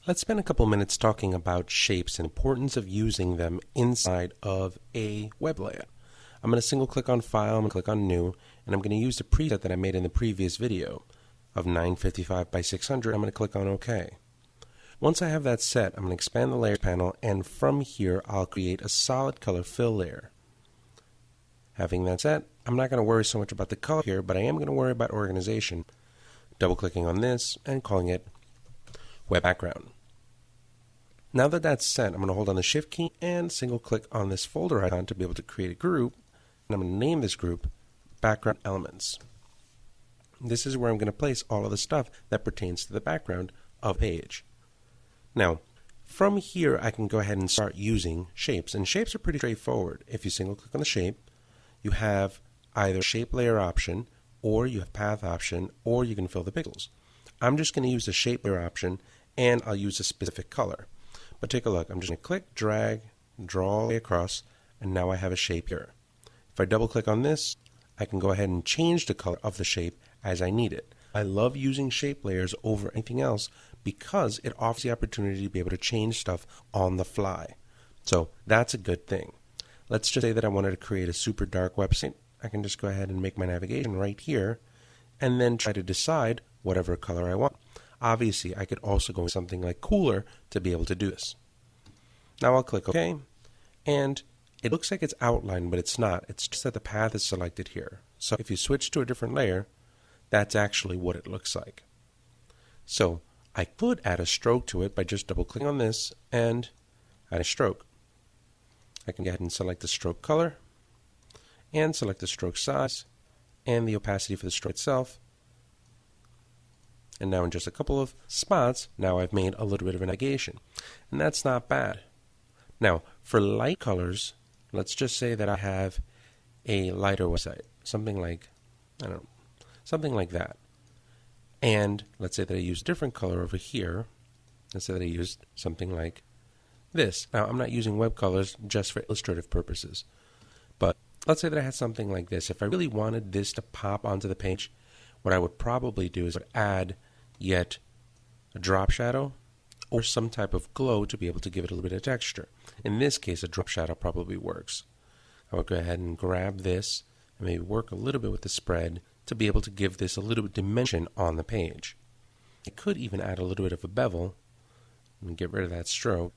Let's spend a couple minutes talking about shapes and importance of using them inside of a web layout. I'm going to single click on File, I'm going to click on New, and I'm going to use the preset that I made in the previous video of 955 by 600. I'm going to click on OK. Once I have that set, I'm going to expand the Layers panel, and from here I'll create a solid color fill layer. Having that set, I'm not going to worry so much about the color here, but I am going to worry about organization. Double clicking on this and calling it Web Background. Now that that's set, I'm going to hold on the Shift key and single click on this folder icon to be able to create a group. And I'm going to name this group Background Elements. This is where I'm going to place all of the stuff that pertains to the background of a page. Now, from here I can go ahead and start using shapes. And shapes are pretty straightforward. If you single click on the shape, you have either shape layer option, or you have path option, or you can fill the pixels. I'm just going to use the shape layer option, and I'll use a specific color. But take a look. I'm just going to click, drag, draw all the way across, and now I have a shape here. If I double click on this, I can go ahead and change the color of the shape as I need it. I love using shape layers over anything else because it offers the opportunity to be able to change stuff on the fly. So that's a good thing. Let's just say that I wanted to create a super dark website. I can just go ahead and make my navigation right here and then try to decide whatever color I want. Obviously, I could also go with something like cooler to be able to do this. Now I'll click OK, and it looks like it's outlined, but it's not. It's just that the path is selected here. So if you switch to a different layer, that's actually what it looks like. So I could add a stroke to it by just double-clicking on this and add a stroke. I can go ahead and select the stroke color, and select the stroke size, and the opacity for the stroke itself. And now in just a couple of spots, now I've made a little bit of a navigation. And that's not bad. Now, for light colors, let's just say that I have a lighter website. Something like, I don't know, something like that. And let's say that I use a different color over here. Let's say that I used something like this. Now, I'm not using web colors just for illustrative purposes. But let's say that I had something like this. If I really wanted this to pop onto the page, what I would probably do is add yet a drop shadow or some type of glow to be able to give it a little bit of texture. In this case, a drop shadow probably works. I would go ahead and grab this and maybe work a little bit with the spread to be able to give this a little bit of dimension on the page. I could even add a little bit of a bevel and get rid of that stroke,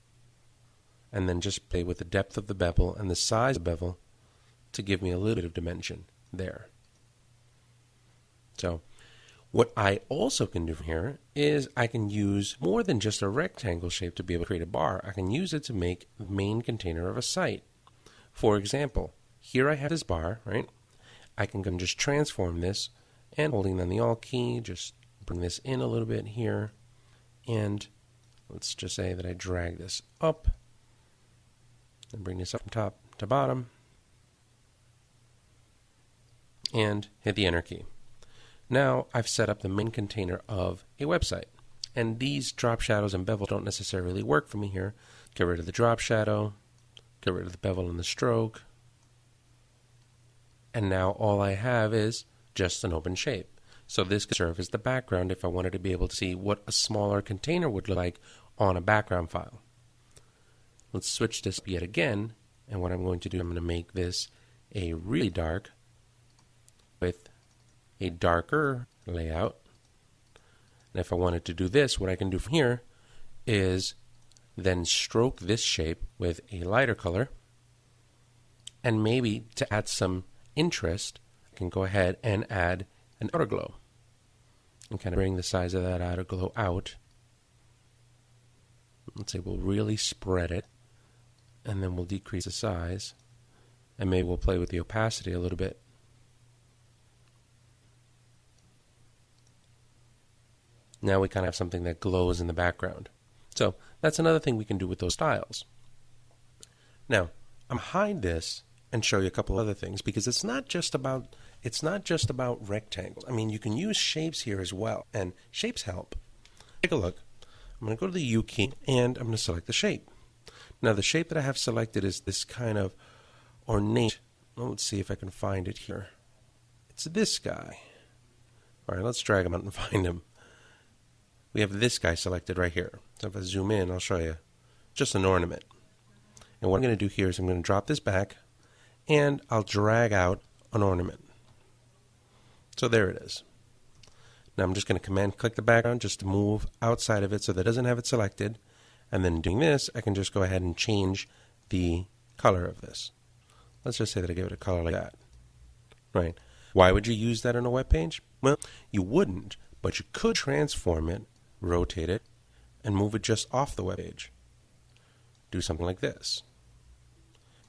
and then just play with the depth of the bevel and the size of the bevel to give me a little bit of dimension there. So what I also can do from here is I can use more than just a rectangle shape to be able to create a bar. I can use it to make the main container of a site. For example, here I have this bar, right? I can go and just transform this, and holding down the Alt key, just bring this in a little bit here, and let's just say that I drag this up and bring this up from top to bottom and hit the Enter key. Now I've set up the main container of a website, and these drop shadows and bevel don't necessarily work for me here. Get rid of the drop shadow, get rid of the bevel and the stroke, and now all I have is just an open shape. So this could serve as the background if I wanted to be able to see what a smaller container would look like on a background file. Let's switch this yet again, and what I'm going to do, I'm going to make this a really dark with a darker layout. And if I wanted to do this, what I can do from here is then stroke this shape with a lighter color, and maybe to add some interest, I can go ahead and add an outer glow and kind of bring the size of that outer glow out. Let's say we'll really spread it, and then we'll decrease the size, and maybe we'll play with the opacity a little bit. Now we kind of have something that glows in the background. So that's another thing we can do with those styles. Now, I'm going to hide this and show you a couple other things, because it's not just about rectangles. I mean, you can use shapes here as well, and shapes help. Take a look. I'm going to go to the U key, and I'm going to select the shape. Now, the shape that I have selected is this kind of ornate. Well, let's see if I can find it here. It's this guy. All right, let's drag him out and find him. we have this guy selected right here. So if I zoom in, I'll show you. Just an ornament. And what I'm going to do here is I'm going to drop this back, and I'll drag out an ornament. So there it is. Now I'm just going to command click the background just to move outside of it so that it doesn't have it selected. And then doing this, I can just go ahead and change the color of this. Let's just say that I give it a color like that. Right. Why would you use that on a web page? Well, you wouldn't, but you could transform it, rotate it, and move it just off the web page. Do something like this.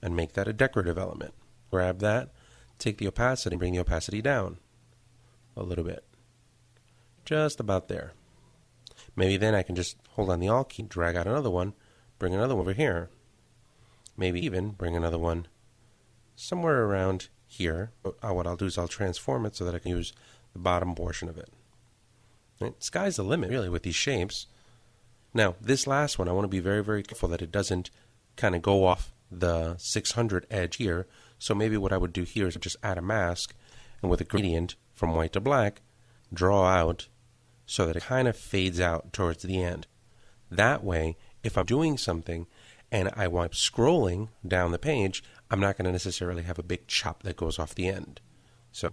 And make that a decorative element. Grab that, take the opacity, bring the opacity down a little bit. Just about there. Maybe then I can just hold on the Alt key, drag out another one, bring another one over here. Maybe even bring another one somewhere around here. What I'll do is I'll transform it so that I can use the bottom portion of it. Right? Sky's the limit, really, with these shapes. Now, this last one, I want to be very, very careful that it doesn't kind of go off the 600 edge here. So maybe what I would do here is just add a mask, and with a gradient from white to black, draw out so that it kind of fades out towards the end. That way, if I'm doing something and I wind up scrolling down the page, I'm not going to necessarily have a big chop that goes off the end. So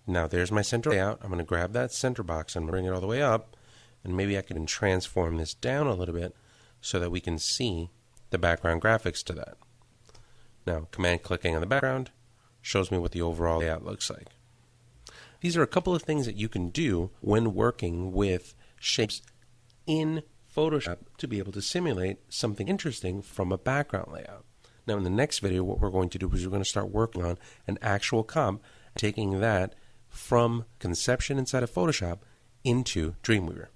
now there's my center layout. I'm going to grab that center box and bring it all the way up, and maybe I can transform this down a little bit so that we can see the background graphics to that. Now, command clicking on the background shows me what the overall layout looks like. These are a couple of things that you can do when working with shapes in Photoshop to be able to simulate something interesting from a background layout. Now in the next video, what we're going to do is we're going to start working on an actual comp, taking that from conception inside of Photoshop into Dreamweaver.